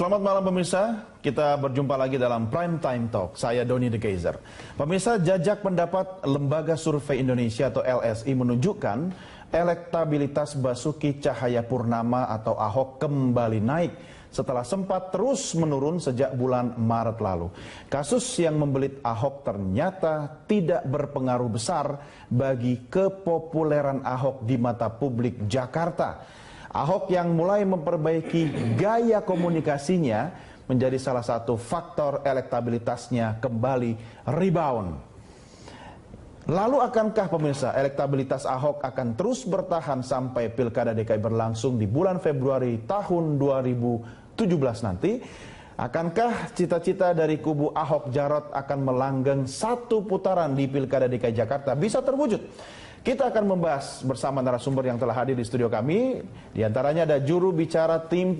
Selamat malam pemirsa, kita berjumpa lagi dalam Prime Time Talk. Saya Doni De Kaiser. Pemirsa, jajak pendapat Lembaga Survei Indonesia atau LSI menunjukkan elektabilitas Basuki Cahayapurnama atau Ahok kembali naik setelah sempat terus menurun sejak bulan Maret lalu. Kasus yang membelit Ahok ternyata tidak berpengaruh besar bagi kepopuleran Ahok di mata publik Jakarta. Ahok yang mulai memperbaiki gaya komunikasinya menjadi salah satu faktor elektabilitasnya kembali rebound. Lalu akankah pemirsa elektabilitas Ahok akan terus bertahan sampai Pilkada DKI berlangsung di bulan Februari tahun 2017 nanti? Akankah cita-cita dari kubu Ahok Jarot akan melanggeng satu putaran di Pilkada DKI Jakarta bisa terwujud? Kita akan membahas bersama narasumber yang telah hadir di studio kami. Di antaranya ada juru bicara tim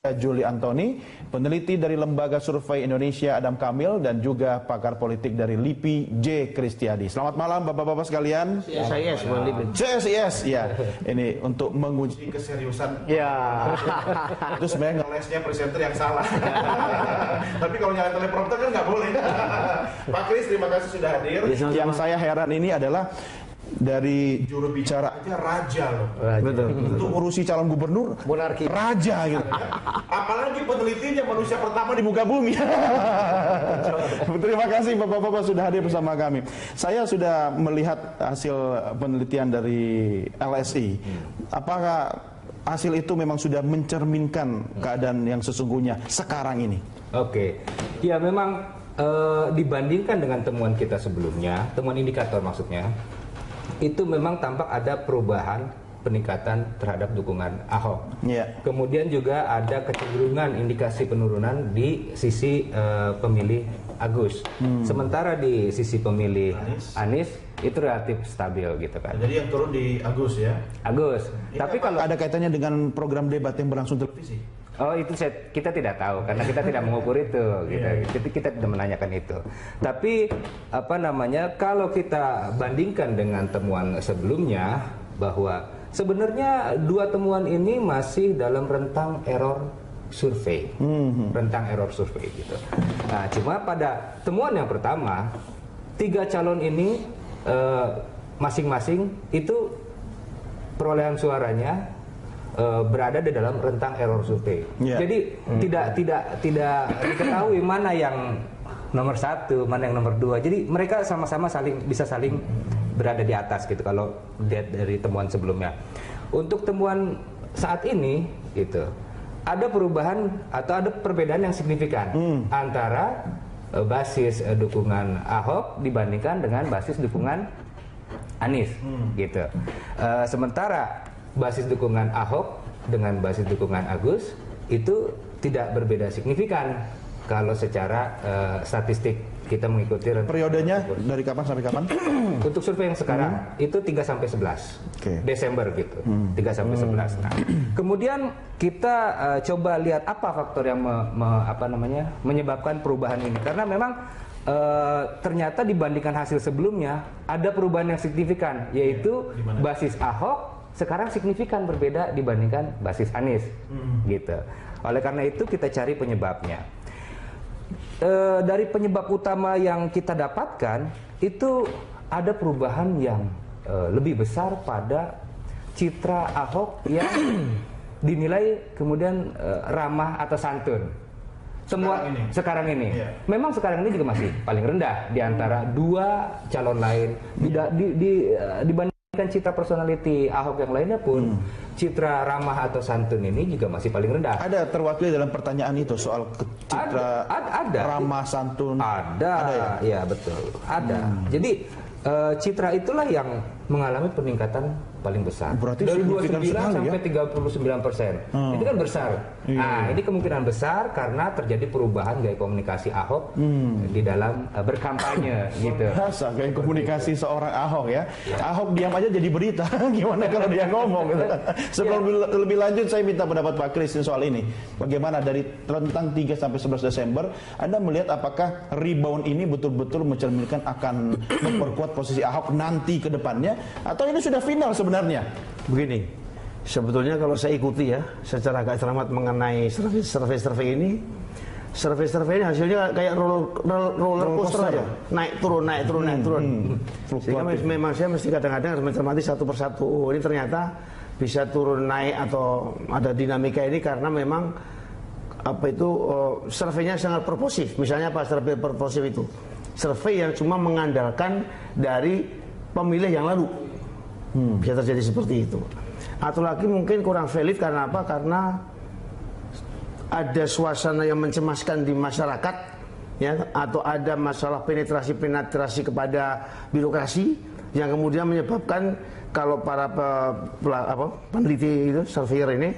Juli Antoni, peneliti dari Lembaga Survei Indonesia Adam Kamil, dan juga pakar politik dari LIPI J. Kristiadi. Selamat malam bapak-bapak sekalian. CSIS, ya. Ini untuk menguji keseriusan. Ya. Itu sebenarnya ngelesnya presenter yang salah. Tapi kalau nyalain teleprompter kan nggak boleh. Pak Kris, terima kasih sudah hadir. Yang saya heran ini adalah dari juru bicara aja raja loh. Betul. Untuk urusi calon gubernur monarki raja gitu. Apalagi penelitinya manusia pertama di muka bumi. Terima kasih bapak-bapak sudah hadir bersama kami. Saya sudah melihat hasil penelitian dari LSI. Apakah hasil itu memang sudah mencerminkan keadaan yang sesungguhnya sekarang ini? Oke. Ya memang dibandingkan dengan temuan kita sebelumnya, temuan indikator maksudnya, itu memang tampak ada perubahan peningkatan terhadap dukungan Ahok. Yeah. Kemudian juga ada kecenderungan indikasi penurunan di sisi pemilih Agus. Sementara di sisi pemilih Anies itu relatif stabil gitu kan. Jadi yang turun di Agus ya? Agus. Ya, tapi kalau ada kaitannya dengan program debat yang berlangsung televisi? Oh itu kita tidak tahu karena kita tidak mengukur itu, gitu. Kita tidak menanyakan itu. Tapi apa namanya, kalau kita bandingkan dengan temuan sebelumnya, bahwa sebenarnya dua temuan ini masih dalam rentang error survei, rentang error survei gitu. Nah, cuma pada temuan yang pertama, tiga calon ini masing-masing itu perolehan suaranya berada di dalam rentang error survei. Yeah. Jadi tidak diketahui mana yang nomor satu, mana yang nomor dua. Jadi mereka sama-sama bisa saling berada di atas gitu kalau lihat dari temuan sebelumnya. Untuk temuan saat ini gitu, ada perubahan atau ada perbedaan yang signifikan antara basis dukungan Ahok dibandingkan dengan basis dukungan Anies gitu. Sementara basis dukungan Ahok dengan basis dukungan Agus itu tidak berbeda signifikan kalau secara statistik kita mengikuti periodenya dari kapan sampai kapan? Untuk survei yang sekarang itu 3 sampai 11 Desember gitu. 3 sampai 11. Nah, kemudian kita coba lihat apa faktor yang menyebabkan perubahan ini, karena memang ternyata dibandingkan hasil sebelumnya ada perubahan yang signifikan, yaitu basis Ahok sekarang signifikan berbeda dibandingkan basis Anies, gitu. Oleh karena itu kita cari penyebabnya. Dari penyebab utama yang kita dapatkan itu ada perubahan yang lebih besar pada citra Ahok yang dinilai kemudian ramah atau santun. Sekarang ini. Yeah. Memang sekarang ini juga masih paling rendah di antara dua calon lain. Dibandingkan citra personality Ahok yang lainnya pun, citra ramah atau santun ini juga masih paling rendah. Ada terwakili dalam pertanyaan itu soal citra ada. Ramah santun? Ada ya betul. Ada. Jadi citra itulah yang mengalami peningkatan paling besar. Berarti dari 29 sampai 39%. Itu kan besar. Iya. Nah, ini kemungkinan besar karena terjadi perubahan gaya komunikasi Ahok di dalam berkampanye gitu. Biasa gaya komunikasi seorang Ahok ya. Ahok diam aja jadi berita. Gimana kalau dia ngomong gitu. Sebelum lebih lanjut saya minta pendapat Pak Kris soal ini. Bagaimana dari rentang 3 sampai 11 Desember Anda melihat apakah rebound ini betul-betul mencerminkan akan memperkuat posisi Ahok nanti ke depannya atau ini sudah final sebenarnya? Begini, Sebetulnya kalau saya ikuti ya, secara agak cermat mengenai survei ini, survei ini hasilnya kayak roller coaster aja, naik turun. Sehingga memang saya mesti kadang-kadang harus mencermati satu persatu. Oh, ini ternyata bisa turun naik atau ada dinamika ini karena memang surveinya sangat purposif. Misalnya apa survei purposif itu? Survei yang cuma mengandalkan dari pemilih yang lalu. Bisa terjadi seperti itu. Atau lagi mungkin kurang valid karena apa? Karena ada suasana yang mencemaskan di masyarakat, ya, atau ada masalah penetrasi kepada birokrasi yang kemudian menyebabkan kalau para peneliti itu, surveyor ini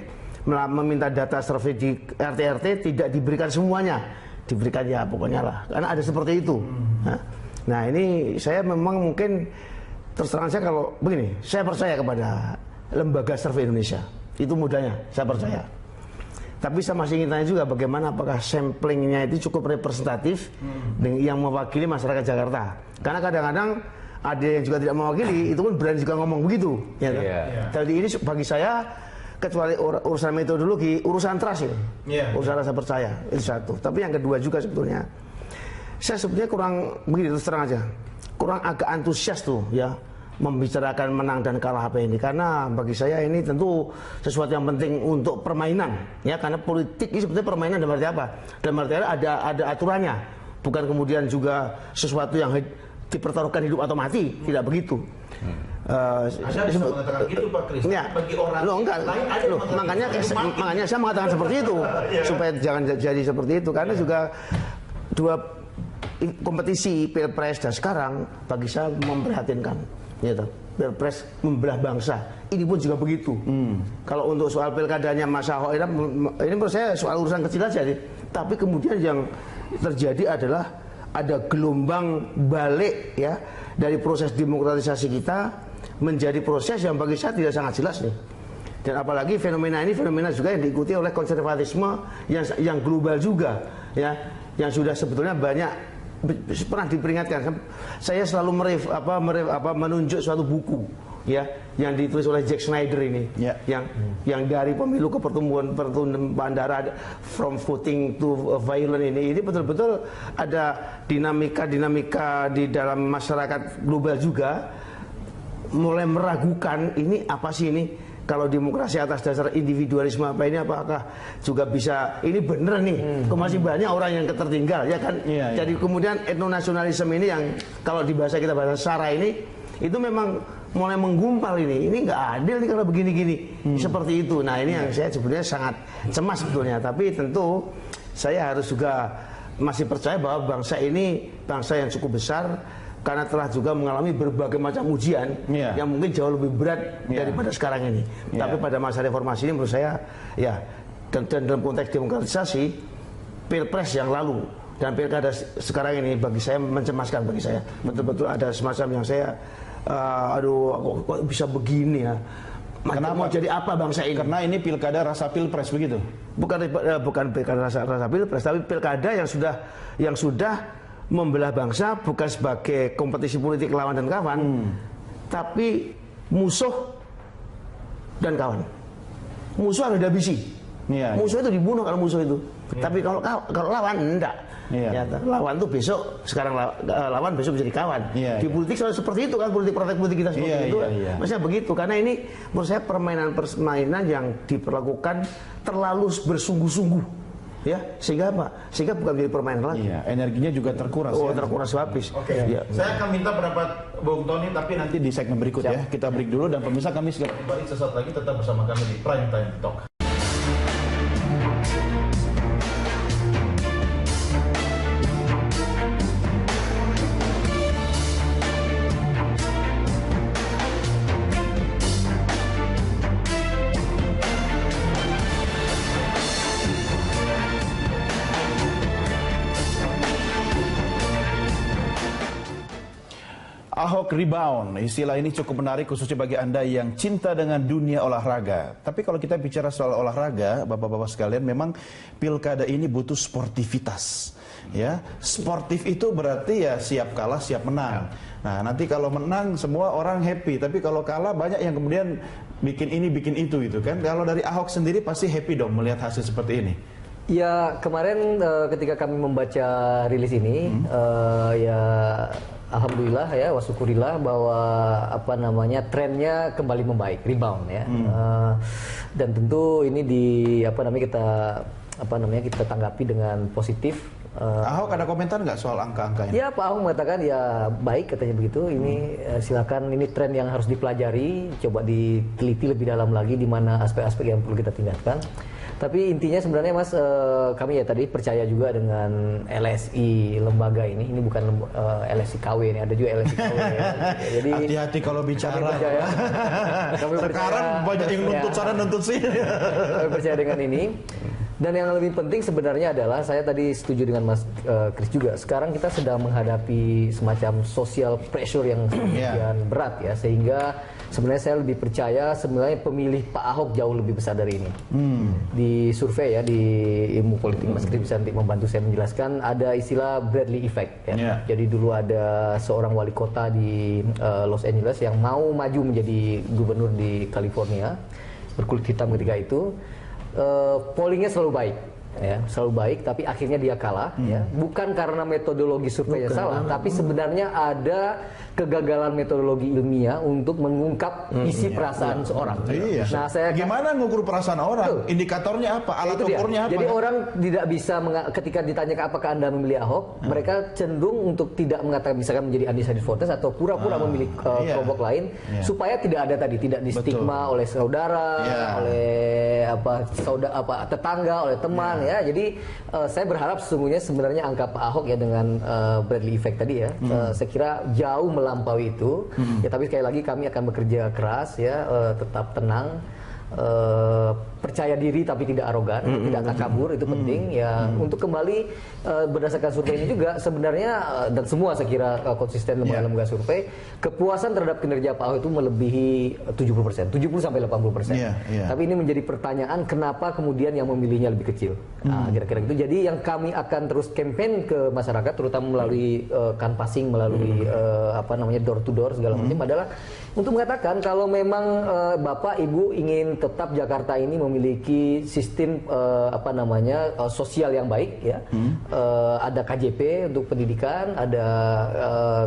meminta data survei di RT-RT tidak diberikan semuanya, diberikan ya pokoknya lah, karena ada seperti itu. Nah ini saya memang mungkin terus terang saya kalau begini, saya percaya kepada lembaga survei Indonesia, itu mudahnya, saya percaya. Tapi saya masih ingin tanya juga bagaimana apakah samplingnya itu cukup representatif yang mewakili masyarakat Jakarta. Karena kadang-kadang ada yang juga tidak mewakili, itu pun berani juga ngomong begitu. Ya, kan? Jadi ini bagi saya, kecuali urusan metodologi, urusan trust ya. Urusan rasa percaya, itu satu. Tapi yang kedua juga sebetulnya, saya sebetulnya kurang, begini terus terang aja, kurang agak antusias tuh ya, membicarakan menang dan kalah apa ini, karena bagi saya ini tentu sesuatu yang penting untuk permainan ya, karena politik ini sebetulnya permainan dalam arti apa? Dalam arti ada aturannya, bukan kemudian juga sesuatu yang dipertaruhkan hidup atau mati, tidak begitu. Saya bisa mengatakan gitu Pak Kris. Ya. Bagi orang makanya saya mengatakan seperti itu supaya jangan jadi seperti itu, karena juga dua kompetisi Pilpres dan sekarang bagi saya memprihatinkan. Gitu. Pilpres membelah bangsa, ini pun juga begitu. Kalau untuk soal pilkadanya Mas Ahok ini menurut saya soal urusan kecil aja, tapi kemudian yang terjadi adalah ada gelombang balik ya dari proses demokratisasi kita menjadi proses yang bagi saya tidak sangat jelas nih. Dan apalagi fenomena ini fenomena juga yang diikuti oleh konservatisme yang global juga ya, yang sudah sebetulnya banyak pernah diperingatkan. Saya selalu menunjuk suatu buku ya yang ditulis oleh Jack Snyder ini yang dari pemilu ke pertumbuhan bandara, from voting to violent ini betul-betul ada dinamika di dalam masyarakat global juga mulai meragukan ini apa sih ini, kalau demokrasi atas dasar individualisme apa ini, apakah juga bisa ini bener nih? Masih banyak orang yang tertinggal ya kan. Jadi kemudian etnonasionalisme ini yang kalau di bahasa kita bahasa SARA ini itu memang mulai menggumpal ini nggak adil nih kalau begini-gini seperti itu. Nah ini yang saya sebenarnya sangat cemas sebetulnya. Tapi tentu saya harus juga masih percaya bahwa bangsa ini bangsa yang cukup besar, karena telah juga mengalami berbagai macam ujian yang mungkin jauh lebih berat daripada sekarang ini. Tapi pada masa reformasi ini menurut saya ya, dan dalam konteks demokratisasi, Pilpres yang lalu dan pilkada sekarang ini bagi saya mencemaskan. Bagi saya betul-betul ada semacam yang saya kok bisa begini ya. Kenapa mau jadi apa bangsa ini? Karena ini pilkada rasa pilpres begitu. Bukan pilkada rasa pilpres, tapi pilkada yang sudah membelah bangsa, bukan sebagai kompetisi politik lawan dan kawan, tapi musuh dan kawan. Musuh harus dihabisi. Musuh itu dibunuh kalau musuh itu. Tapi kalau lawan enggak. Lawan tuh besok, sekarang lawan besok menjadi kawan. Di politik selalu seperti itu kan, praktek politik kita seperti itu. Maksudnya begitu, karena ini menurut saya permainan yang diperlakukan terlalu bersungguh-sungguh. Ya, sehingga bukan menjadi permainan lagi. Energinya juga terkuras. Terkuras habis. Saya akan minta pendapat Bung Tony, tapi nanti di segmen berikut ya. Kita break dulu, dan pemirsa kami segera kembali sesaat lagi, tetap bersama kami di Prime Time Talk. Ahok rebound, istilah ini cukup menarik khususnya bagi Anda yang cinta dengan dunia olahraga. Tapi kalau kita bicara soal olahraga, bapak-bapak sekalian, memang pilkada ini butuh sportivitas. Ya, sportif itu berarti ya siap kalah, siap menang. Nah, nanti kalau menang semua orang happy, tapi kalau kalah banyak yang kemudian bikin ini, bikin itu gitu kan. Kalau dari Ahok sendiri pasti happy dong melihat hasil seperti ini. Ya, kemarin ketika kami membaca rilis ini, ya alhamdulillah ya, wasyukurillah bahwa apa namanya trennya kembali membaik, rebound ya. Dan tentu ini kita tanggapi dengan positif. Ahok ada komentar nggak soal angka-angkanya? Ya, Pak Ahok mengatakan ya baik katanya begitu. Ini silakan, ini tren yang harus dipelajari, coba diteliti lebih dalam lagi di mana aspek-aspek yang perlu kita tingkatkan. Tapi intinya sebenarnya Mas, kami ya tadi percaya juga dengan LSI lembaga ini. Ini bukan LSI KW ini, ada juga LSI KW ya. Jadi hati-hati kalau bicara. Kami sekarang banyak yang nuntut sana nuntut sini. Kami percaya dengan ini. Dan yang lebih penting sebenarnya adalah, saya tadi setuju dengan Mas Kris juga, sekarang kita sedang menghadapi semacam social pressure yang sekian berat ya, sehingga sebenarnya saya lebih percaya sebenarnya pemilih Pak Ahok jauh lebih besar dari ini. Di survei ya, di ilmu politik, Mas Kris bisa nanti membantu saya menjelaskan, ada istilah Bradley Effect ya. Jadi dulu ada seorang wali kota di Los Angeles yang mau maju menjadi gubernur di California, berkulit hitam ketika itu. Pollingnya selalu baik, ya, selalu baik, tapi akhirnya dia kalah, ya, bukan karena metodologi surveinya salah, tapi sebenarnya ada kegagalan metodologi ilmiah untuk mengungkap isi perasaan seorang. Nah, saya gimana ngukur perasaan orang? Indikatornya apa? Alat ukurnya apa? Jadi orang tidak bisa ketika ditanya apakah Anda memilih Ahok, mereka cenderung untuk tidak mengatakan misalkan menjadi undecided voters atau pura-pura memilih kelompok lain supaya tidak ada tadi, tidak distigma oleh saudara, oleh tetangga, oleh teman ya. Jadi saya berharap sesungguhnya sebenarnya angka Pak Ahok ya dengan Bradley Effect tadi ya, saya kira jauh melampaui itu. Ya, tapi sekali lagi kami akan bekerja keras ya, tetap tenang, percaya diri tapi tidak arogan, tidak takabur, itu penting ya. Untuk kembali berdasarkan survei ini juga sebenarnya dan semua saya kira konsisten lembaga-lembaga survei, kepuasan terhadap kinerja Pak Ahok itu melebihi 70%, 70 sampai 80%. Tapi ini menjadi pertanyaan, kenapa kemudian yang memilihnya lebih kecil? Nah, kira-kira gitu. Jadi yang kami akan terus campaign ke masyarakat, terutama melalui canvassing, melalui door to door segala macam, adalah untuk mengatakan kalau memang Bapak Ibu ingin tetap Jakarta ini memiliki sistem sosial yang baik ya. Ada KJP untuk pendidikan, ada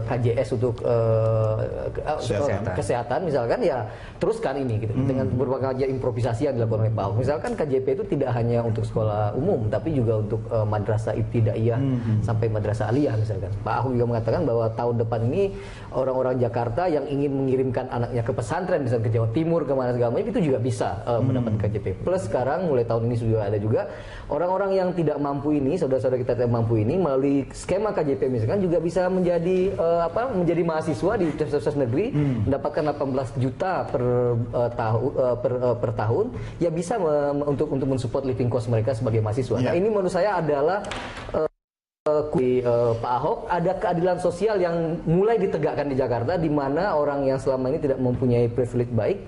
KJS untuk kesehatan misalkan, ya teruskan ini gitu. Dengan berbagai improvisasi yang dilakukan oleh Pak Ahok. Misalkan KJP itu tidak hanya untuk sekolah umum tapi juga untuk madrasah ibtidaiyah sampai madrasah aliyah misalkan. Pak Ahok juga mengatakan bahwa tahun depan ini orang-orang Jakarta yang ingin mengirimkan anaknya ke pesantren, misalnya ke Jawa Timur, kemana segala macam, itu juga bisa mendapat KJP. Plus sekarang mulai tahun ini sudah ada juga orang-orang yang tidak mampu ini, saudara-saudara kita tidak mampu ini, melalui skema KJP misalkan juga bisa menjadi menjadi mahasiswa di universitas negeri, mendapatkan 18 juta per tahun, ya bisa untuk mensupport living cost mereka sebagai mahasiswa. Nah, ini menurut saya adalah Pak Ahok, ada keadilan sosial yang mulai ditegakkan di Jakarta, di mana orang yang selama ini tidak mempunyai privilege baik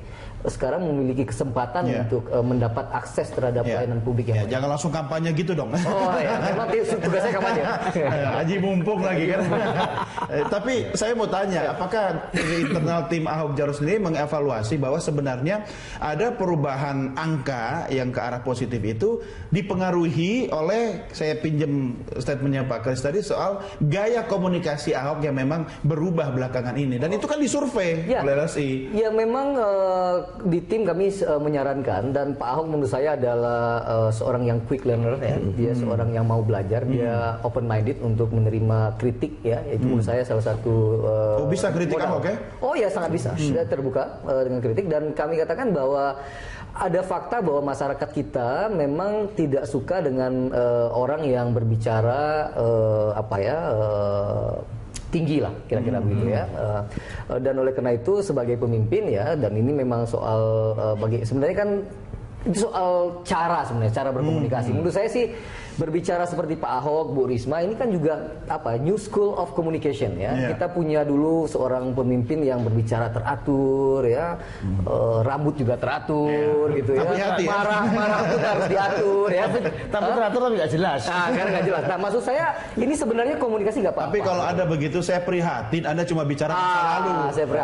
sekarang memiliki kesempatan untuk mendapat akses terhadap pelayanan publik yang baik. Jangan langsung kampanye gitu dong. Oh ya, memang tugasnya kampanye. Haji mumpung lagi kan. Tapi saya mau tanya, apakah internal tim Ahok Jarot sendiri mengevaluasi bahwa sebenarnya ada perubahan angka yang ke arah positif itu dipengaruhi oleh, saya pinjam statementnya Pak Kris tadi soal gaya komunikasi Ahok yang memang berubah belakangan ini, dan itu kan disurvei oleh LSI. Ya memang di tim kami menyarankan, dan Pak Ahok menurut saya adalah seorang yang quick learner ya. Dia seorang yang mau belajar, dia open minded untuk menerima kritik ya. Itu menurut saya salah satu bisa kritik Ahok ya? Oh ya, sangat bisa. Dia terbuka dengan kritik, dan kami katakan bahwa ada fakta bahwa masyarakat kita memang tidak suka dengan orang yang berbicara tinggi lah, kira-kira begitu ya. Dan oleh karena itu sebagai pemimpin ya, dan ini memang soal sebenarnya kan itu soal cara sebenarnya, cara berkomunikasi. Menurut saya sih berbicara seperti Pak Ahok, Bu Risma, ini kan juga new school of communication ya. Kita punya dulu seorang pemimpin yang berbicara teratur ya, rambut juga teratur gitu ya. Marah pun harus diatur ya. Tapi teratur tapi nggak jelas. Nah, karena nggak jelas. Nah, maksud saya ini sebenarnya komunikasi nggak apa-apa. Tapi kalau ada begitu saya prihatin, Anda cuma bicara masa lalu.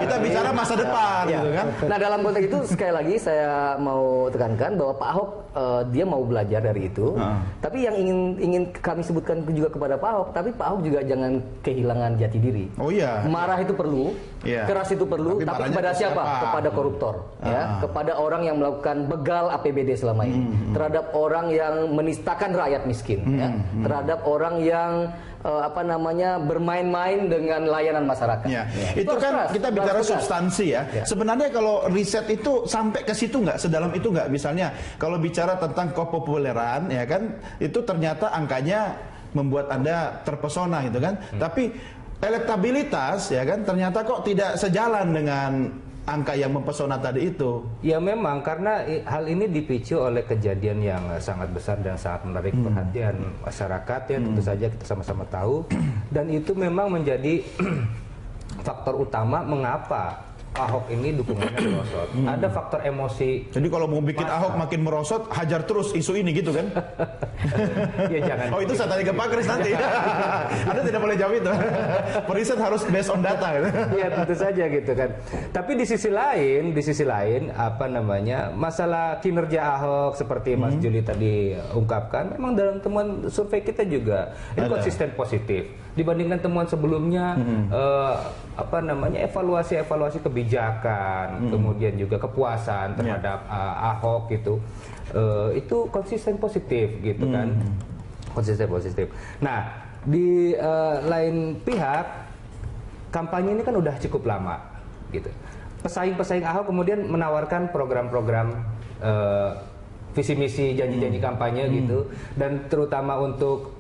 Kita bicara masa depan, gitu kan? Nah, dalam konteks itu sekali lagi saya mau tekankan bahwa Pak Ahok dia mau belajar dari itu. Tapi yang ingin kami sebutkan juga kepada Pak Ahok, tapi Pak Ahok juga jangan kehilangan jati diri. Oh iya. Marah itu perlu, keras itu perlu, tapi kepada siapa? Kepada koruptor, ya, kepada orang yang melakukan begal APBD selama ini, terhadap orang yang menistakan rakyat miskin, ya, terhadap orang yang bermain-main dengan layanan masyarakat. Itu kan keras, kita bicara substansi ya. Sebenarnya kalau riset itu sampai ke situ nggak, sedalam itu nggak. Misalnya kalau bicara tentang kepopuleran, ya kan, itu ternyata angkanya membuat Anda terpesona gitu kan. Tapi elektabilitas, ya kan, ternyata kok tidak sejalan dengan angka yang mempesona tadi itu. Ya memang karena hal ini dipicu oleh kejadian yang sangat besar dan sangat menarik perhatian masyarakat ya, tentu saja kita sama-sama tahu, dan itu memang menjadi faktor utama mengapa Ahok ini dukungannya merosot. Ada faktor emosi. Jadi kalau mau bikin Ahok makin merosot, hajar terus isu ini gitu kan? Ya jangan. Oh itu saya tanya ke Pak Kris nanti. Anda tidak boleh jawab itu. Periset harus based on data. Ya tentu saja gitu kan. Tapi di sisi lain masalah kinerja Ahok seperti Mas Juli tadi ungkapkan, memang dalam temuan survei kita juga ini konsisten positif dibandingkan temuan sebelumnya. Evaluasi kebijakan, kemudian juga kepuasan terhadap Ahok gitu, itu konsisten positif gitu kan, konsisten positif. Nah di lain pihak, kampanye ini kan udah cukup lama gitu. Pesaing-pesaing Ahok kemudian menawarkan program-program visi misi janji-janji kampanye gitu, dan terutama untuk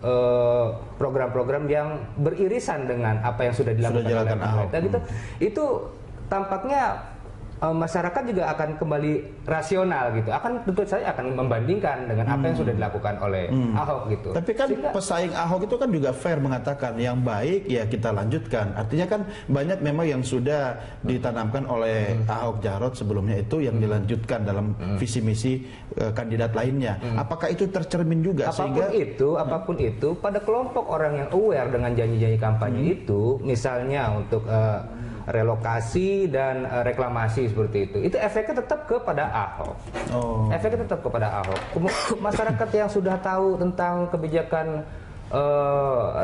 program-program yang beririsan dengan apa yang sudah dilakukan oleh pemerintah gitu, itu tampaknya masyarakat juga akan kembali rasional gitu, tentu saja akan membandingkan dengan apa yang sudah dilakukan oleh Ahok gitu. Tapi kan pesaing Ahok itu kan juga fair mengatakan yang baik ya kita lanjutkan. Artinya kan banyak memang yang sudah ditanamkan oleh Ahok Jarot sebelumnya itu yang dilanjutkan dalam visi misi kandidat lainnya. Apakah itu tercermin juga apapun itu pada kelompok orang yang aware dengan janji-janji kampanye itu, misalnya untuk relokasi dan reklamasi seperti itu efeknya tetap kepada Ahok. Efeknya tetap kepada Ahok. Masyarakat yang sudah tahu tentang kebijakan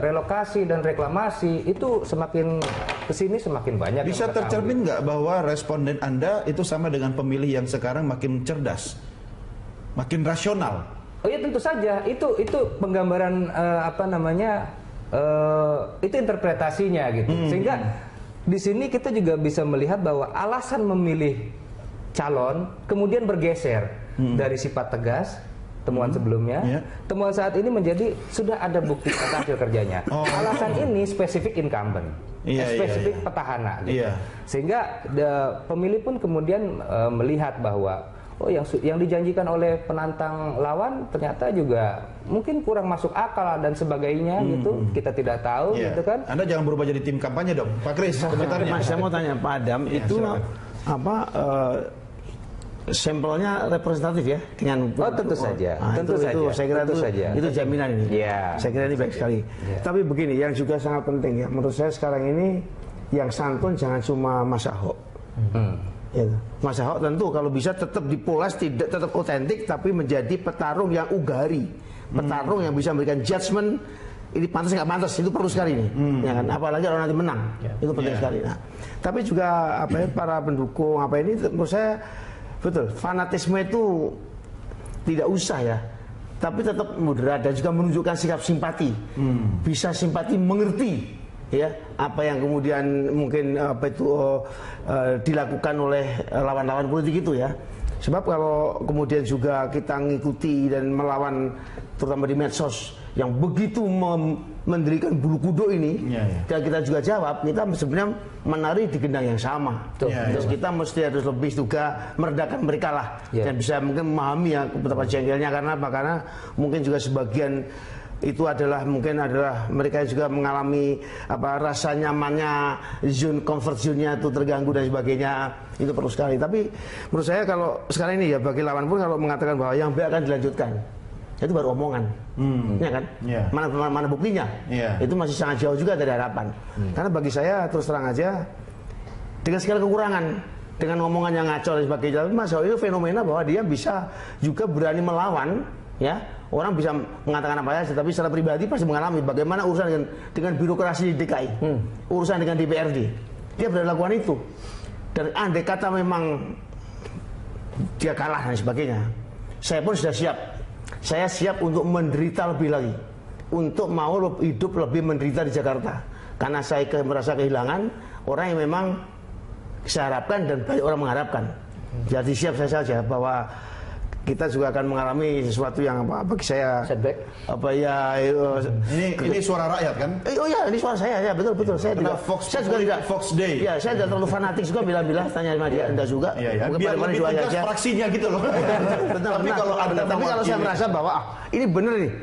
relokasi dan reklamasi itu semakin kesini semakin banyak. Bisa tercermin nggak bahwa responden Anda itu sama dengan pemilih yang sekarang makin cerdas, makin rasional? Oh ya tentu saja. Itu penggambaran itu interpretasinya gitu. Sehingga di sini kita juga bisa melihat bahwa alasan memilih calon kemudian bergeser dari sifat tegas temuan sebelumnya, temuan saat ini menjadi sudah ada bukti hasil kerjanya. Alasan ini spesifik incumbent, spesifik petahana, gitu. Sehingga pemilih pun kemudian melihat bahwa yang dijanjikan oleh penantang lawan ternyata juga mungkin kurang masuk akal dan sebagainya gitu. Kita tidak tahu gitu kan. Anda jangan berubah jadi tim kampanye dong, Pak Kris. Komentarnya. Saya mau tanya Pak Adam, itu sampelnya representatif ya dengan tentu saja. Tentu saja. Saya kira itu jaminan ini. Saya kira ini baik sekali. Tapi begini, yang juga sangat penting ya menurut saya sekarang ini, yang santun jangan cuma Mas Ahok. Mas Ahok tentu kalau bisa tetap dipoles, tidak tetap otentik, tapi menjadi petarung yang ugari, petarung yang bisa memberikan judgement ini pantas nggak pantas, itu perlu sekali nih, ya kan? Apalagi kalau nanti menang, itu penting sekali. Nah, tapi juga para pendukung ini menurut saya betul, fanatisme itu tidak usah ya, tapi tetap moderat dan juga menunjukkan sikap simpati, bisa simpati mengerti ya apa yang kemudian mungkin dilakukan oleh lawan-lawan politik itu ya. Sebab kalau kemudian juga kita ngikuti dan melawan terutama di medsos yang begitu mendirikan bulu kuduk ini, dan kita juga jawab, kita sebenarnya menari di gendang yang sama. Terus kita mesti harus lebih juga meredakan mereka lah, dan bisa mungkin memahami ya betapa jengkelnya karena mungkin juga sebagian itu adalah mungkin adalah mereka juga mengalami rasa nyamannya, comfort zone-nya itu terganggu dan sebagainya. Itu perlu sekali. Tapi menurut saya kalau sekarang ini ya bagi lawan pun kalau mengatakan bahwa yang B akan dilanjutkan, itu baru omongan, ya kan? Yeah. Mana buktinya? Yeah. Itu masih sangat jauh juga dari harapan. Karena bagi saya terus terang aja dengan segala kekurangan, dengan omongan yang ngaco dan sebagainya, Mas Ahok itu fenomena bahwa dia bisa juga berani melawan, ya. Orang bisa mengatakan apa saja, tapi secara pribadi pasti mengalami bagaimana urusan dengan birokrasi di DKI, urusan dengan DPRD. Dia berani lakukan itu. Dan andai kata memang dia kalah dan sebagainya, saya pun sudah siap. Saya siap untuk menderita lebih lagi, untuk mau hidup lebih menderita di Jakarta. Karena saya merasa kehilangan orang yang memang saya harapkan dan banyak orang mengharapkan. Jadi siap saya saja bahwa kita juga akan mengalami sesuatu yang bagi saya setback. Ini suara rakyat kan? Oh ya, ini suara saya ya, betul. Saya tidak saya juga tidak Fox Day. Ya, saya tidak terlalu fanatik juga bilang tanya sama dia, enggak juga. Iya. Biar lebih tegas fraksinya gitu loh. Tapi kalau saya merasa bahwa ini benar nih.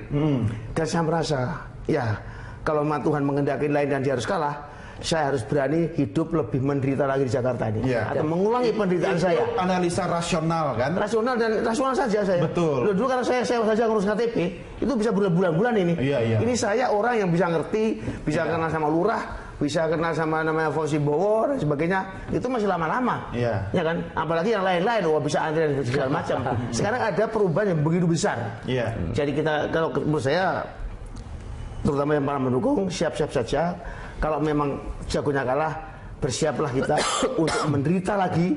Dan saya merasa ya kalau Tuhan menghendaki lain dan dia harus kalah, saya harus berani hidup lebih menderita lagi di Jakarta ini, atau mengulangi penderitaan saya. Analisa rasional kan? Rasional saja saya. Betul. Dulu karena saya saja ngurus KTP itu bisa berbulan-bulan ini. Iya. Ini saya orang yang bisa ngerti, bisa kenal sama lurah, bisa kenal sama namanya Fauzi Bowo dan sebagainya. Itu masih lama-lama. Ya kan? Apalagi yang lain-lain, bisa antri dan segala macam. Sekarang ada perubahan yang begitu besar. Jadi kita kalau menurut saya, terutama yang para mendukung, siap-siap saja. Kalau memang jagonya kalah, bersiaplah kita untuk menderita lagi,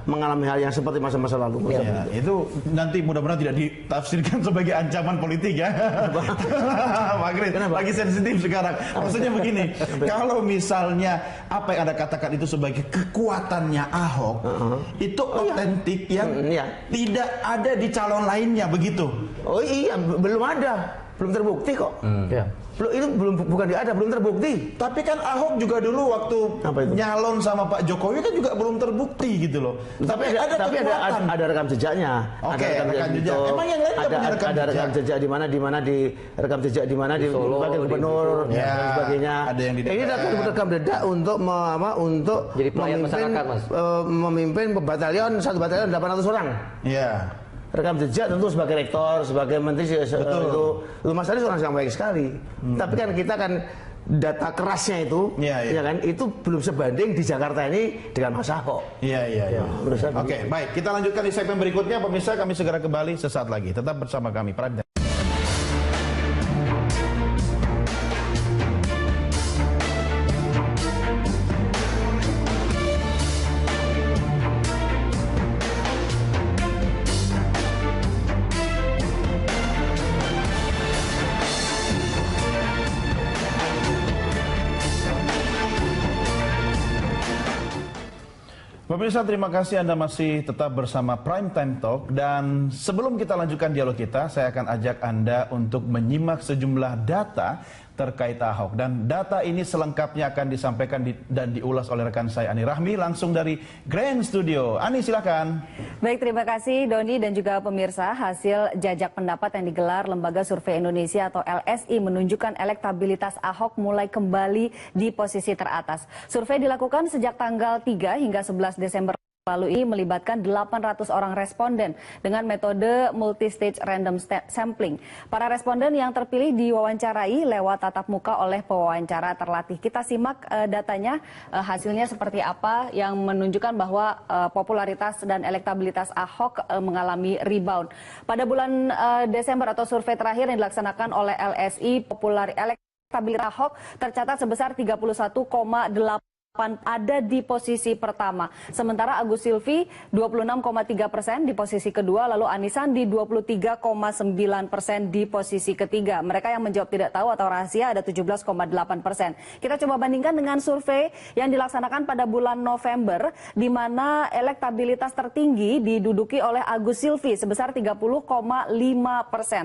mengalami hal yang seperti masa-masa lalu. Itu nanti mudah-mudahan tidak ditafsirkan sebagai ancaman politik ya. Pak Kris, lagi sensitif sekarang. Maksudnya begini, kalau misalnya apa yang Anda katakan itu sebagai kekuatannya Ahok, itu otentik yang tidak ada di calon lainnya, begitu? Oh iya, belum ada. Belum terbukti kok. Itu belum terbukti. Tapi kan Ahok juga dulu waktu nyalon sama Pak Jokowi kan juga belum terbukti gitu loh. Tapi ada rekam jejaknya. Oke, rekam jejak. Emang yang lain ada rekam jejak di mana di wakil gubernur dan sebagainya. Ini rekam jejak untuk jadi pelayan masyarakat, Mas. Memimpin satu batalion 800 orang. Iya. Rekam jejak tentu sebagai rektor, sebagai menteri itu Mas Anies orang yang baik sekali. Tapi kan kita kan data kerasnya itu, ya kan, itu belum sebanding di Jakarta ini dengan Mas Ahok. Iya. Oke, baik. Kita lanjutkan di segmen berikutnya, pemirsa. Kami segera kembali sesaat lagi. Tetap bersama kami, Prime. Pemirsa, terima kasih Anda masih tetap bersama Prime Time Talk. Dan sebelum kita lanjutkan dialog kita, saya akan ajak Anda untuk menyimak sejumlah data terkait Ahok. Dan data ini selengkapnya akan disampaikan dan diulas oleh rekan saya Ani Rahmi langsung dari Grand Studio. Ani, silakan. Baik, terima kasih Doni dan juga pemirsa. Hasil jajak pendapat yang digelar Lembaga Survei Indonesia atau LSI menunjukkan elektabilitas Ahok mulai kembali di posisi teratas. Survei dilakukan sejak tanggal 3 hingga 11 Desember lalu ini melibatkan 800 orang responden dengan metode multi-stage random sampling. Para responden yang terpilih diwawancarai lewat tatap muka oleh pewawancara terlatih. Kita simak datanya, hasilnya seperti apa yang menunjukkan bahwa popularitas dan elektabilitas Ahok mengalami rebound. Pada bulan Desember atau survei terakhir yang dilaksanakan oleh LSI, elektabilitas Ahok tercatat sebesar 31,8%. Ada di posisi pertama. Sementara Agus Silvi 26,3% di posisi kedua, lalu Anies Sandi 23,9% di posisi ketiga. Mereka yang menjawab tidak tahu atau rahasia ada 17,8%. Kita coba bandingkan dengan survei yang dilaksanakan pada bulan November, di mana elektabilitas tertinggi diduduki oleh Agus Silvi sebesar 30,5%.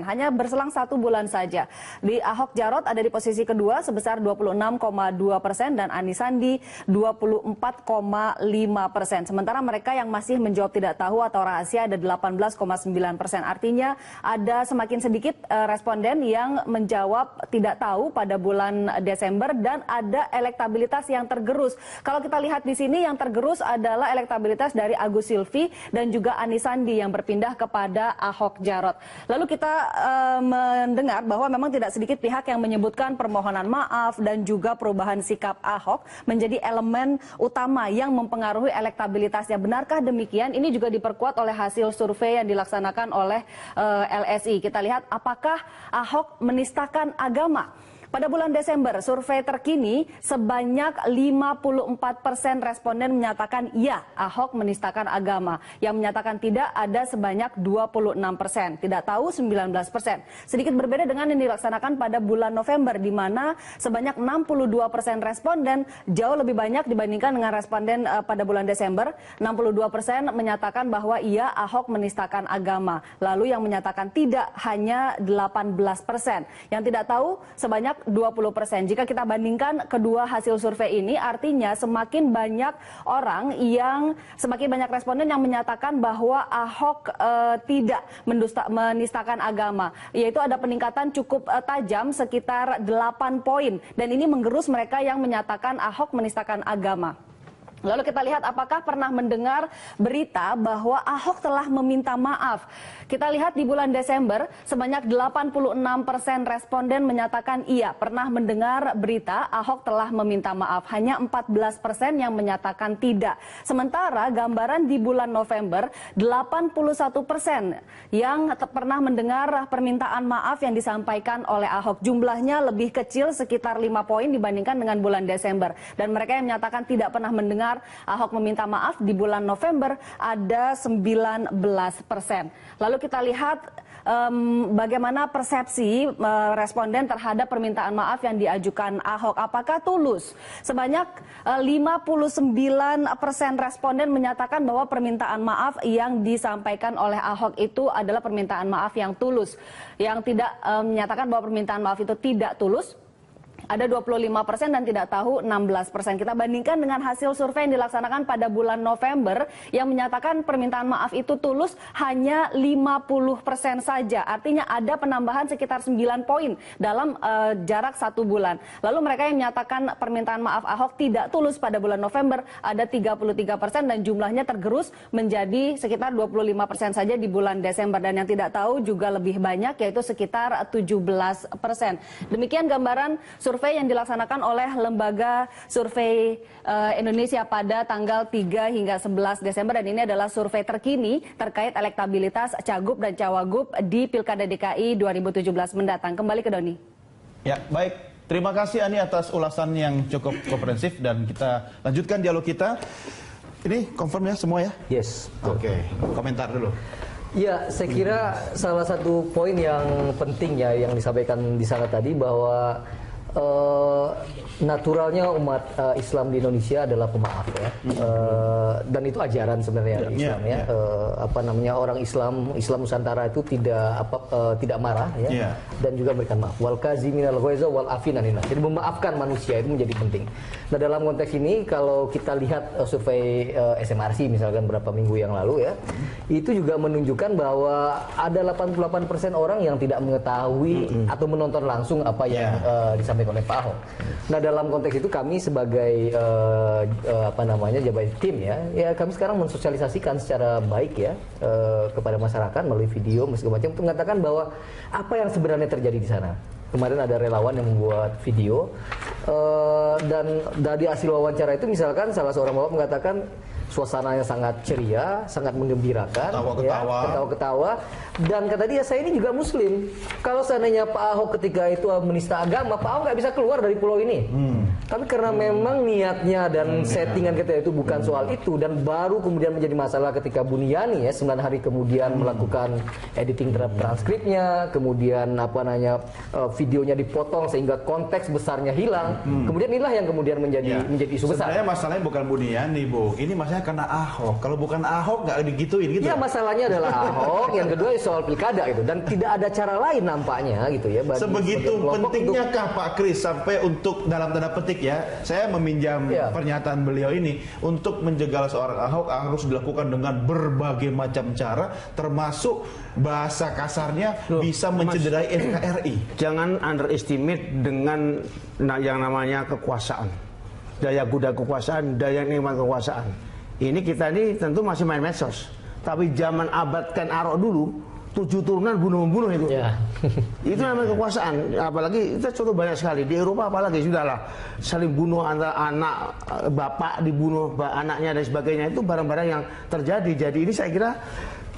Hanya berselang 1 bulan saja. Di Ahok Jarot ada di posisi kedua sebesar 26,2% dan Anies Sandi 24,5%. Sementara mereka yang masih menjawab tidak tahu atau rahasia ada 18,9%. Artinya ada semakin sedikit responden yang menjawab tidak tahu pada bulan Desember dan ada elektabilitas yang tergerus. Kalau kita lihat di sini yang tergerus adalah elektabilitas dari Agus Silvi dan juga Anies Sandi yang berpindah kepada Ahok Jarot. Lalu kita mendengar bahwa memang tidak sedikit pihak yang menyebutkan permohonan maaf dan juga perubahan sikap Ahok menjadi elemen utama yang mempengaruhi elektabilitasnya. Benarkah demikian? Ini juga diperkuat oleh hasil survei yang dilaksanakan oleh LSI. Kita lihat apakah Ahok menistakan agama. Pada bulan Desember, survei terkini sebanyak 54% responden menyatakan ya, Ahok menistakan agama. Yang menyatakan tidak ada sebanyak 26%. Tidak tahu 19%. Sedikit berbeda dengan yang dilaksanakan pada bulan November, di mana sebanyak 62% responden jauh lebih banyak dibandingkan dengan responden pada bulan Desember. 62% menyatakan bahwa iya, Ahok menistakan agama. Lalu yang menyatakan tidak hanya 18%. Yang tidak tahu sebanyak 20%. Jika kita bandingkan kedua hasil survei ini, artinya semakin banyak responden yang menyatakan bahwa Ahok tidak menistakan agama. Yaitu ada peningkatan cukup tajam sekitar 8 poin. Dan ini menggerus mereka yang menyatakan Ahok menistakan agama. Lalu kita lihat apakah pernah mendengar berita bahwa Ahok telah meminta maaf. Kita lihat di bulan Desember sebanyak 86% responden menyatakan iya pernah mendengar berita Ahok telah meminta maaf. Hanya 14% yang menyatakan tidak. Sementara gambaran di bulan November 81% yang pernah mendengar permintaan maaf yang disampaikan oleh Ahok. Jumlahnya lebih kecil sekitar 5 poin dibandingkan dengan bulan Desember. Dan mereka yang menyatakan tidak pernah mendengar Ahok meminta maaf di bulan November ada 19%. Lalu kita lihat bagaimana persepsi responden terhadap permintaan maaf yang diajukan Ahok. Apakah tulus? Sebanyak 59% responden menyatakan bahwa permintaan maaf yang disampaikan oleh Ahok itu adalah permintaan maaf yang tulus. Yang tidak menyatakan bahwa permintaan maaf itu tidak tulus ada 25% dan tidak tahu 16%. Kita bandingkan dengan hasil survei yang dilaksanakan pada bulan November yang menyatakan permintaan maaf itu tulus hanya 50% saja. Artinya ada penambahan sekitar 9 poin dalam jarak 1 bulan. Lalu mereka yang menyatakan permintaan maaf Ahok tidak tulus pada bulan November ada 33% dan jumlahnya tergerus menjadi sekitar 25% saja di bulan Desember. Dan yang tidak tahu juga lebih banyak yaitu sekitar 17%. Demikian gambaran survei yang dilaksanakan oleh Lembaga Survei Indonesia pada tanggal 3 hingga 11 Desember dan ini adalah survei terkini terkait elektabilitas Cagup dan Cawagup di Pilkada DKI 2017 mendatang. Kembali ke Doni. Ya, baik. Terima kasih Ani atas ulasan yang cukup komprehensif dan kita lanjutkan dialog kita. Ini confirm ya semua ya? Yes. Oke, komentar dulu. Ya, saya kira salah satu poin yang penting ya yang disampaikan di sana tadi bahwa naturalnya umat Islam di Indonesia adalah pemaaf ya, dan itu ajaran sebenarnya Islam ya. Orang Islam Nusantara itu tidak marah ya, dan juga berikan maaf. Wal kaziminal ghaiza wal afina anin nas. Jadi memaafkan manusia itu menjadi penting. Nah dalam konteks ini kalau kita lihat survei SMRC misalkan beberapa minggu yang lalu ya, itu juga menunjukkan bahwa ada 88% orang yang tidak mengetahui atau menonton langsung apa yang disampaikan oleh Pak Ahok. Nah dalam konteks itu kami sebagai jabat tim ya kami sekarang mensosialisasikan secara baik ya kepada masyarakat melalui video segala macam untuk mengatakan bahwa apa yang sebenarnya terjadi di sana. Kemarin ada relawan yang membuat video dan dari hasil wawancara itu misalkan salah seorang bapak mengatakan suasananya sangat ceria, sangat menggembirakan, ketawa-ketawa. Dan kata dia, saya ini juga Muslim. Kalau seandainya Pak Ahok ketika itu menista agama, Pak Ahok nggak bisa keluar dari pulau ini. Tapi karena memang niatnya dan settingan kita itu bukan soal itu, dan baru kemudian menjadi masalah ketika Buniani ya 9 hari kemudian melakukan editing terhadap transkripnya, kemudian videonya dipotong sehingga konteks besarnya hilang. Kemudian inilah yang kemudian menjadi isu besar. Sebenarnya masalahnya bukan Buniani, Bu. Ini masalahnya karena Ahok. Kalau bukan Ahok nggak digituin gitu. Ya, masalahnya adalah Ahok, yang kedua soal pilkada itu, dan tidak ada cara lain nampaknya gitu ya. Sebegitu pentingnyakah Pak Kris sampai untuk dalam tanda petik ya, saya meminjam pernyataan beliau ini, untuk menjegal seorang Ahok harus dilakukan dengan berbagai macam cara, termasuk bahasa kasarnya bisa mencederai NKRI. Jangan underestimate dengan yang namanya kekuasaan, daya kuda kekuasaan, daya nikmat kekuasaan. Ini kita ini tentu masih main medsos, tapi zaman abad Ken Arok dulu 7 turunan bunuh-membunuh itu. Itu namanya kekuasaan. Apalagi kita contoh banyak sekali di Eropa, apalagi sudahlah saling bunuh antara anak, bapak dibunuh anaknya dan sebagainya, itu barang-barang yang terjadi. Jadi ini saya kira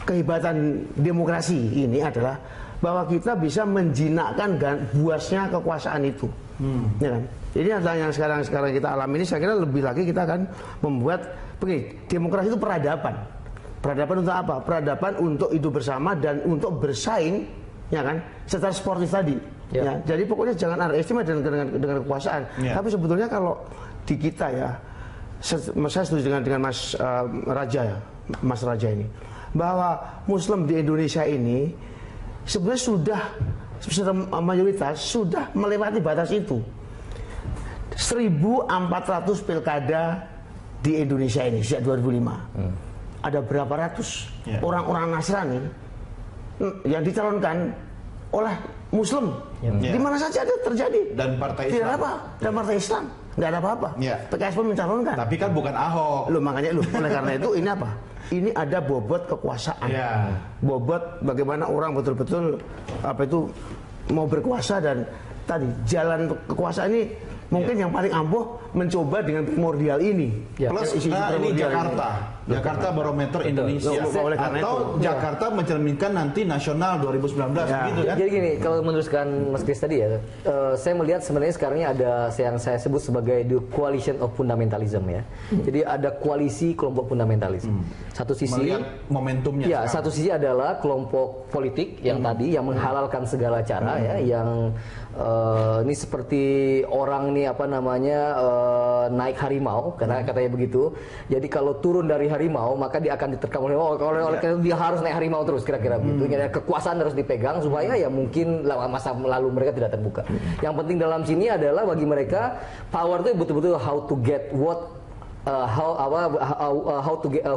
kehebatan demokrasi ini adalah bahwa kita bisa menjinakkan buasnya kekuasaan itu. Ya kan? Ini adalah yang sekarang kita alami ini. Saya kira lebih lagi kita akan membuat demokrasi itu peradaban. Peradaban untuk apa? Peradaban untuk hidup bersama dan untuk bersaing, ya kan? Secara sportif tadi. Ya. Jadi pokoknya jangan underestimate dengan kekuasaan. Tapi sebetulnya kalau di kita ya, saya setuju dengan Mas Raja ya, Mas Raja ini, bahwa Muslim di Indonesia ini sebenarnya sudah mayoritas sudah melewati batas itu. 1.400 pilkada di Indonesia ini sejak 2005. Ada berapa ratus orang-orang Nasrani yang dicalonkan oleh Muslim. Di mana saja itu terjadi. Dan partai Islam. Tidak apa? Dan partai Islam. Nggak ada apa-apa. PKS pun mencalonkan. Tapi kan bukan Ahok. Makanya oleh karena itu ini apa? Ini ada bobot kekuasaan. Bobot bagaimana orang betul-betul mau berkuasa, dan tadi jalan kekuasaan ini mungkin yang paling ampuh mencoba dengan primordial ini. Plus ini Jakarta Barometer Indonesia. Atau Jakarta mencerminkan nanti nasional 2019 gitu kan. Jadi gini, kalau meneruskan Mas Kris tadi ya, saya melihat sebenarnya sekarang ini ada yang saya sebut sebagai the coalition of fundamentalism ya. Jadi ada koalisi kelompok fundamentalis. Satu sisi melihat momentumnya. Ya, satu sisi adalah kelompok politik yang tadi yang menghalalkan segala cara ya, yang ini seperti orang nih naik harimau karena katanya begitu. Jadi kalau turun dari harimau maka dia akan diterkam oleh dia harus naik harimau terus, kira-kira begitu. Kekuasaan harus dipegang supaya ya mungkin masa lalu mereka tidak terbuka. Yang penting dalam sini adalah bagi mereka power itu betul-betul how to get what,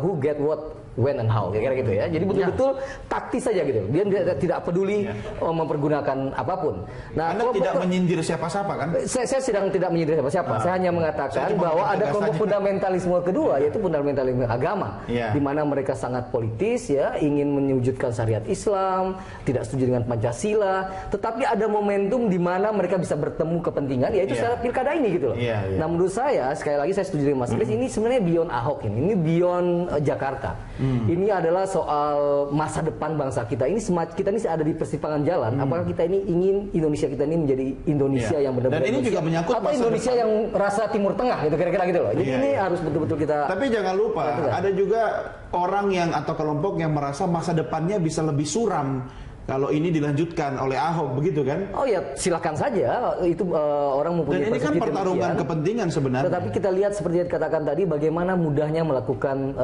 who get what, when and how, kira-kira gitu ya. Jadi betul-betul taktis saja gitu. Dia tidak peduli mempergunakan apapun. Nah, Anda tidak menyindir siapa-siapa kan? Saya sedang tidak menyindir siapa-siapa. Saya hanya mengatakan bahwa ada kelompok fundamentalisme kedua, yaitu fundamentalisme agama, di mana mereka sangat politis ya, ingin menyujudkan syariat Islam, tidak setuju dengan Pancasila, tetapi ada momentum di mana mereka bisa bertemu kepentingan, yaitu secara pilkada ini gitu loh. Nah, menurut saya sekali lagi saya setuju dengan Mas Kris, ini sebenarnya beyond Ahok ini beyond Jakarta. Ini adalah soal masa depan bangsa kita. Kita ini ada di persimpangan jalan. Apakah kita ini ingin Indonesia kita ini menjadi Indonesia yang benar-benar dan ini juga menyangkut atau Indonesia depan yang rasa Timur Tengah gitu, kira-kira gitu loh. Jadi ini harus betul-betul kita. Tapi jangan lupa ada juga orang yang atau kelompok yang merasa masa depannya bisa lebih suram kalau ini dilanjutkan oleh Ahok, begitu kan? Oh ya, silakan saja. Itu orang mempunyai persepsi. Dan ini kan pertarungan kepentingan sebenarnya. Tetapi kita lihat seperti yang dikatakan tadi, bagaimana mudahnya melakukan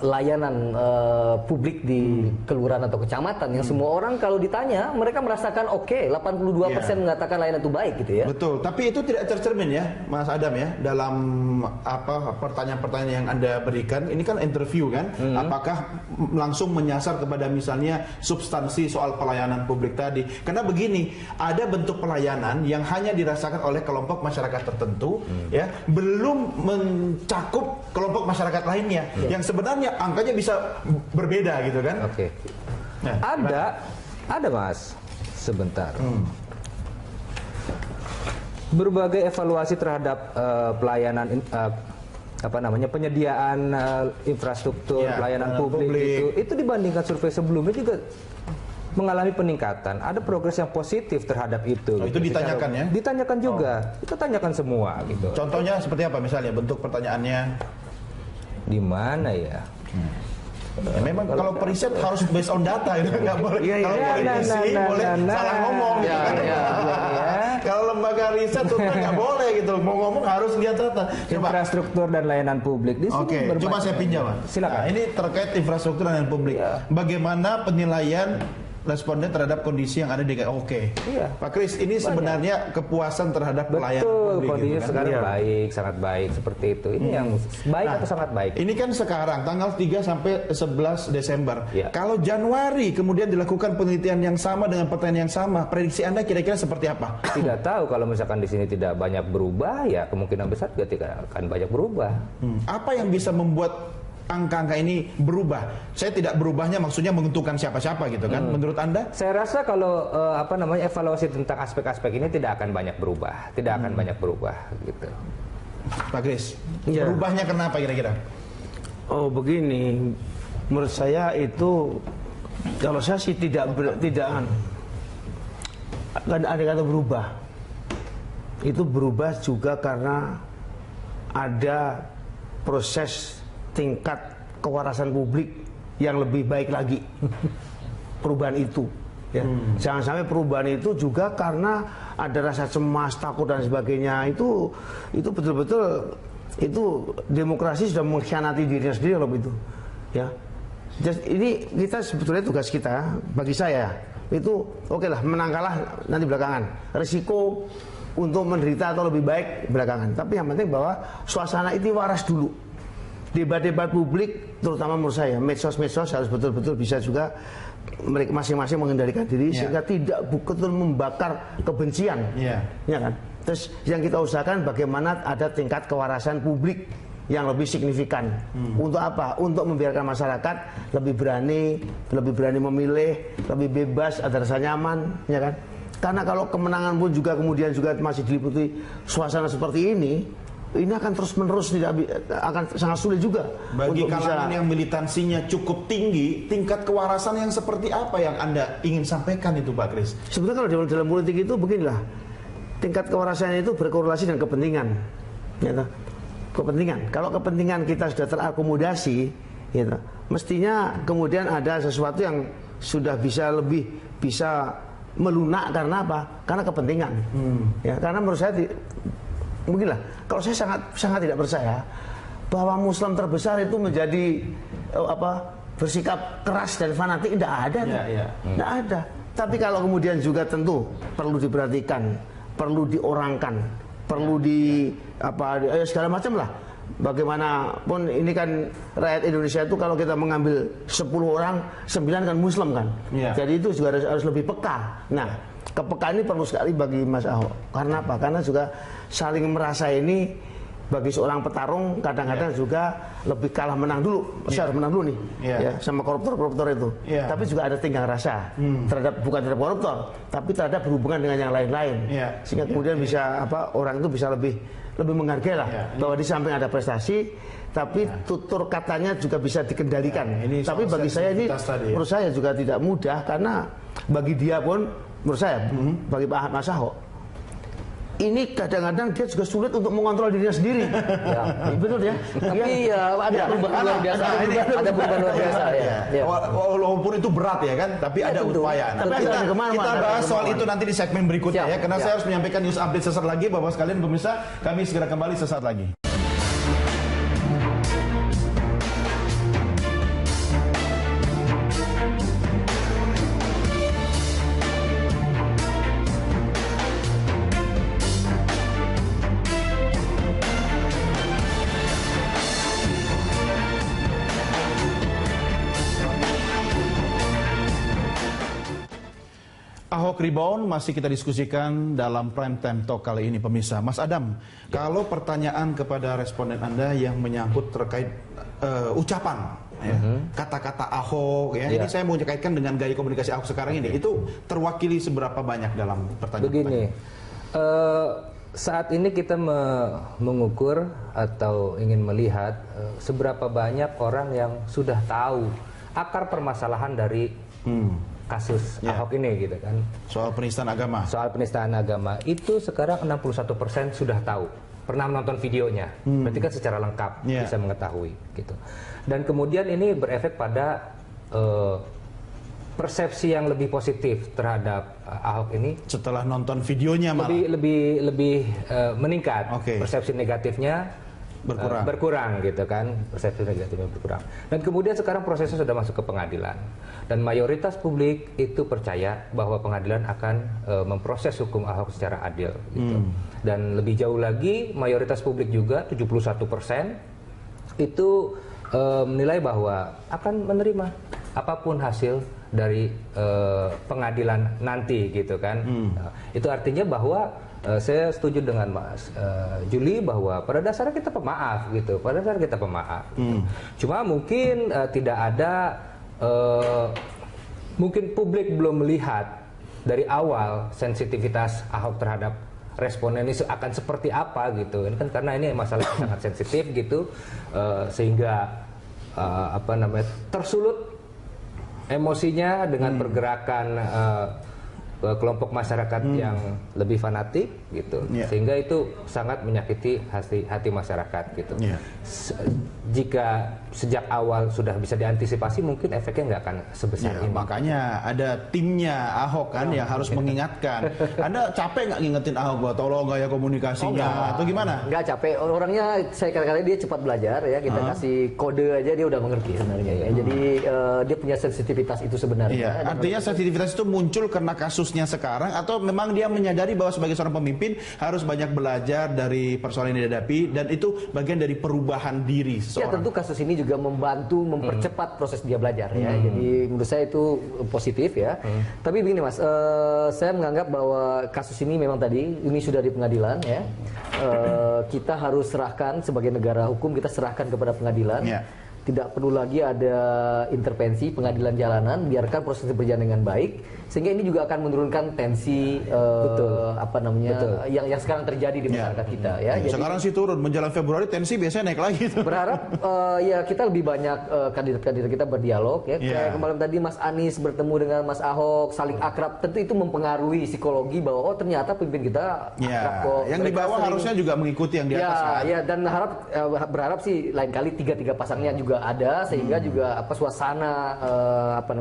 layanan publik di kelurahan atau kecamatan. Yang semua orang kalau ditanya, mereka merasakan 82% mengatakan layanan itu baik gitu ya. Betul, tapi itu tidak tercermin ya, Mas Adam ya, dalam pertanyaan-pertanyaan yang Anda berikan. Ini kan interview kan, apakah langsung menyasar kepada misalnya substansi soal pelayanan publik tadi. Karena begini, ada bentuk pelayanan yang hanya dirasakan oleh kelompok masyarakat tertentu, ya, belum mencakup kelompok masyarakat lainnya, yang sebenarnya angkanya bisa berbeda gitu kan? Nah, ada Mas, sebentar. Berbagai evaluasi terhadap pelayanan penyediaan infrastruktur pelayanan publik itu dibandingkan survei sebelumnya juga mengalami peningkatan. Ada progres yang positif terhadap itu. Itu ditanyakan ya? Ditanyakan juga. Kita tanyakan semua gitu. Contohnya seperti apa misalnya bentuk pertanyaannya? Di mana ya? Memang kalau periset harus based on data itu nggak boleh. Kalau politisi boleh salah ngomong. Kalau lembaga riset tuh nggak boleh gitu. Mau ngomong harus lihat data. Infrastruktur dan layanan publik di sini. Oke, coba saya pinjam. Silakan. Nah, ini terkait infrastruktur dan layanan publik. Bagaimana penilaian responden terhadap kondisi yang ada di Pak Kris, ini sebenarnya kepuasan terhadap pelayanan publik. Kondisi gitu kan? sekarang baik, sangat baik seperti itu. Ini yang baik atau sangat baik? Ini kan sekarang tanggal 3 sampai 11 Desember. Kalau Januari kemudian dilakukan penelitian yang sama dengan pertanyaan yang sama, prediksi Anda kira-kira seperti apa? Tidak tahu, kalau misalkan di sini tidak banyak berubah, ya kemungkinan besar juga tidak akan banyak berubah. Apa yang bisa membuat angka-angka ini berubah? Saya tidak berubahnya maksudnya menguntungkan siapa-siapa gitu kan. Menurut Anda? Saya rasa kalau evaluasi tentang aspek-aspek ini tidak akan banyak berubah, tidak akan banyak berubah gitu. Pak Kris, berubahnya kenapa kira-kira? Oh begini, menurut saya itu kalau saya sih tidak ada kata berubah. Itu berubah juga karena ada proses tingkat kewarasan publik yang lebih baik lagi. Perubahan itu ya. Jangan sampai perubahan itu juga karena ada rasa cemas, takut dan sebagainya. Itu betul-betul itu demokrasi sudah mengkhianati dirinya sendiri loh itu. Ya. Ini kita sebetulnya tugas kita bagi saya itu oke lah, menang kalah nanti belakangan. Risiko untuk menderita atau lebih baik belakangan. Tapi yang penting bahwa suasana itu waras dulu. Debat-debat publik, terutama menurut saya, medsos-medsos harus betul-betul bisa juga mereka masing-masing mengendalikan diri sehingga tidak betul membakar kebencian, ya kan? Terus yang kita usahakan bagaimana ada tingkat kewarasan publik yang lebih signifikan. Untuk apa? Untuk membiarkan masyarakat lebih berani memilih, lebih bebas, ada rasa nyaman, ya kan? Karena kalau kemenangan pun juga kemudian juga masih diliputi suasana seperti ini akan terus-menerus akan sangat sulit juga. Bagi kalangan yang militansinya cukup tinggi, tingkat kewarasan yang seperti apa yang Anda ingin sampaikan itu Pak Kris? Sebenarnya kalau dalam politik itu beginilah, tingkat kewarasan itu berkorelasi dengan kepentingan. Ya, kepentingan. Kalau kepentingan kita sudah terakomodasi, ya, mestinya kemudian ada sesuatu yang sudah bisa melunak karena apa? Karena kepentingan. Ya, karena menurut saya mungkinlah, kalau saya sangat tidak percaya bahwa Muslim terbesar itu menjadi bersikap keras dan fanatik, tidak ada, tidak ada. Tapi kalau kemudian juga tentu perlu diperhatikan, perlu diorangkan, perlu segala macam lah. Bagaimanapun ini kan rakyat Indonesia itu kalau kita mengambil 10 orang, 9 kan Muslim kan. Jadi itu juga harus lebih peka. Nah, kepekaan ini perlu sekali bagi Mas Ahok. Karena apa? Karena juga saling merasa ini bagi seorang petarung kadang-kadang juga lebih kalah menang dulu. Saya harus menang dulu nih, ya, sama koruptor itu. Tapi juga ada tingkah rasa bukan terhadap koruptor, tapi terhadap berhubungan dengan yang lain-lain. Sehingga kemudian bisa orang itu bisa lebih menghargai lah bahwa di samping ada prestasi, tapi tutur katanya juga bisa dikendalikan. Tapi bagi saya ini, menurut saya juga tidak mudah karena bagi dia pun, menurut saya, bagi Pak Mas Ahok, ini kadang-kadang dia juga sulit untuk mengontrol dirinya sendiri. Betul ya. Tapi ada perubahan luar biasa. Ada perubahan luar biasa. Walaupun itu berat ya kan, tapi ada upaya. Tapi kita bahas soal itu nanti di segmen berikutnya ya, karena saya harus menyampaikan news update sesaat lagi, Bapak sekalian pemirsa. Kami segera kembali sesaat lagi. Ahok Rebound masih kita diskusikan dalam Prime Time Talk kali ini pemirsa. Mas Adam, kalau pertanyaan kepada responden Anda yang menyangkut terkait ucapan, kata-kata Ahok, ini saya mau kaitkan dengan gaya komunikasi Ahok sekarang ini, itu terwakili seberapa banyak dalam pertanyaan? Begini, saat ini kita mengukur atau ingin melihat seberapa banyak orang yang sudah tahu akar permasalahan dari kasus Ahok ini gitu kan. Soal penistaan agama. Soal penistaan agama itu sekarang 61% sudah tahu. pernah menonton videonya. Berarti kan secara lengkap bisa mengetahui gitu. Dan kemudian ini berefek pada persepsi yang lebih positif terhadap Ahok ini setelah nonton videonya malah lebih meningkat. Persepsi negatifnya berkurang gitu kan, persepsi negatifnya berkurang. Dan kemudian sekarang prosesnya sudah masuk ke pengadilan dan mayoritas publik itu percaya bahwa pengadilan akan memproses hukum Ahok secara adil gitu. Dan lebih jauh lagi mayoritas publik juga 71% itu menilai bahwa akan menerima apapun hasil dari pengadilan nanti gitu kan. Itu artinya bahwa saya setuju dengan Mas Juli bahwa pada dasarnya kita pemaaf gitu. Pada dasarnya kita pemaaf. Cuma mungkin tidak ada mungkin publik belum melihat dari awal sensitivitas Ahok terhadap responden ini akan seperti apa gitu. Ini kan karena ini masalah yang sangat sensitif gitu sehingga tersulut emosinya dengan pergerakan kelompok masyarakat yang lebih fanatik gitu, sehingga itu sangat menyakiti hati masyarakat gitu. Jika sejak awal sudah bisa diantisipasi, mungkin efeknya nggak akan sebesar ini. Makanya ada timnya Ahok kan yang harus mengingatkan. Anda capek nggak ngingetin Ahok bahwa tolong gaya komunikasinya atau gimana? Nggak capek. Orangnya saya kira-kira dia cepat belajar ya. Kita kasih kode aja dia udah mengerti sebenarnya ya. Jadi dia punya sensitivitas itu sebenarnya. Artinya sensitivitas itu muncul karena kasusnya sekarang atau memang dia menyadari bahwa sebagai seorang pemimpin harus banyak belajar dari persoalan yang dihadapi dan itu bagian dari perubahan diri seseorang. Ya tentu kasus ini juga membantu mempercepat proses dia belajar ya. Jadi menurut saya itu positif ya. Tapi begini Mas, saya menganggap bahwa kasus ini memang tadi ini sudah di pengadilan ya. Kita harus serahkan sebagai negara hukum, kita serahkan kepada pengadilan. Tidak perlu lagi ada intervensi pengadilan jalanan, biarkan proses berjalan dengan baik sehingga ini juga akan menurunkan tensi yang sekarang terjadi di masyarakat kita ya. Jadi, sekarang sih turun, menjelang Februari tensi biasanya naik lagi. Berharap ya kita lebih banyak kandidat-kandidat kita berdialog ya. Kayak kemarin tadi Mas Anies bertemu dengan Mas Ahok saling akrab, tentu itu mempengaruhi psikologi bahwa ternyata pemimpin kita akrab kok. Yang di bawah harusnya juga mengikuti yang di atas. Dan berharap sih lain kali tiga pasangnya juga ada sehingga juga suasana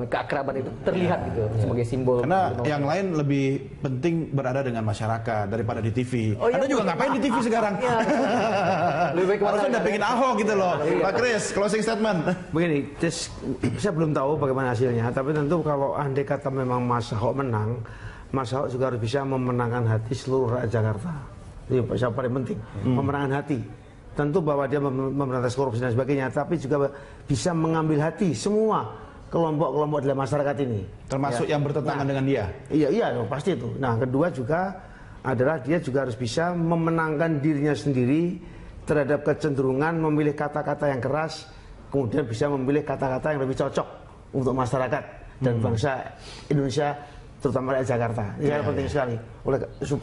keakraban itu terlihat gitu sebagai simbol. Karena yang lain lebih penting berada dengan masyarakat daripada di TV. Anda juga ngapain di TV sekarang? Harusnya udah pengen Ahok gitu loh. Pak Kris, closing statement. Begini, saya belum tahu bagaimana hasilnya, tapi tentu kalau andai kata memang Mas Ahok menang, Mas Ahok juga harus bisa memenangkan hati seluruh rakyat Jakarta. Itu yang paling penting, memenangkan hati. Tentu bahwa dia memberantas korupsi dan sebagainya, tapi juga bisa mengambil hati semua kelompok-kelompok dalam masyarakat ini. Termasuk yang bertentangan dengan dia? Iya, pasti itu. Nah, kedua juga adalah dia juga harus bisa memenangkan dirinya sendiri terhadap kecenderungan memilih kata-kata yang keras, kemudian bisa memilih kata-kata yang lebih cocok untuk masyarakat dan bangsa Indonesia, terutama rakyat Jakarta. Ini penting sekali.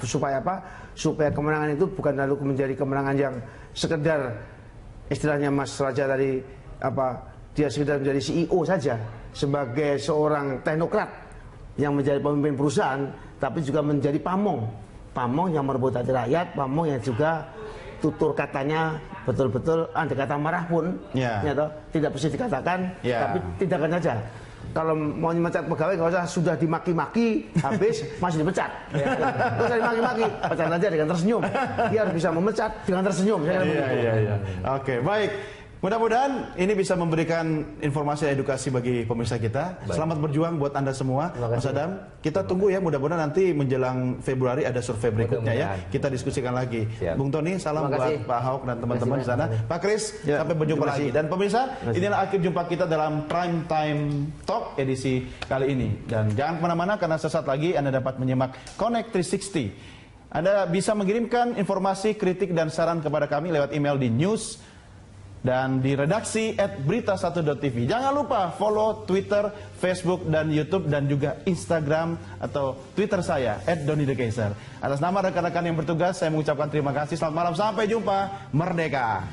Supaya apa? Supaya kemenangan itu bukan lalu menjadi kemenangan yang sekedar istilahnya Mas Raja tadi dia sekedar menjadi CEO saja sebagai seorang teknokrat yang menjadi pemimpin perusahaan, tapi juga menjadi pamong yang merebut hati rakyat, pamong yang juga tutur katanya betul-betul andai kata marah pun tidak bisa dikatakan, tapi tindakan saja. Kalau mau memecat pegawai nggak usah sudah dimaki-maki habis masih dipecat. Nggak usah dimaki-maki, pecat aja dengan tersenyum. Dia harus bisa memecat dengan tersenyum. Oke, baik. Mudah-mudahan ini bisa memberikan informasi edukasi bagi pemirsa kita. Selamat berjuang buat Anda semua. Mas Adam, kita tunggu ya, mudah-mudahan nanti menjelang Februari ada survei berikutnya ya. Kita diskusikan lagi. Bung Tony, salam buat Pak Ahok dan teman-teman di sana. Pak Kris, sampai berjumpa lagi. Dan pemirsa, inilah akhir jumpa kita dalam Prime Time Talk edisi kali ini. Dan jangan kemana-mana karena sesaat lagi Anda dapat menyimak Connect 360. Anda bisa mengirimkan informasi, kritik, dan saran kepada kami lewat email di news dan di redaksi @berita1.tv. Jangan lupa follow Twitter, Facebook, dan YouTube, dan juga Instagram atau Twitter saya @DonnyTheKaiser. Atas nama rekan-rekan yang bertugas, saya mengucapkan terima kasih. Selamat malam, sampai jumpa. Merdeka!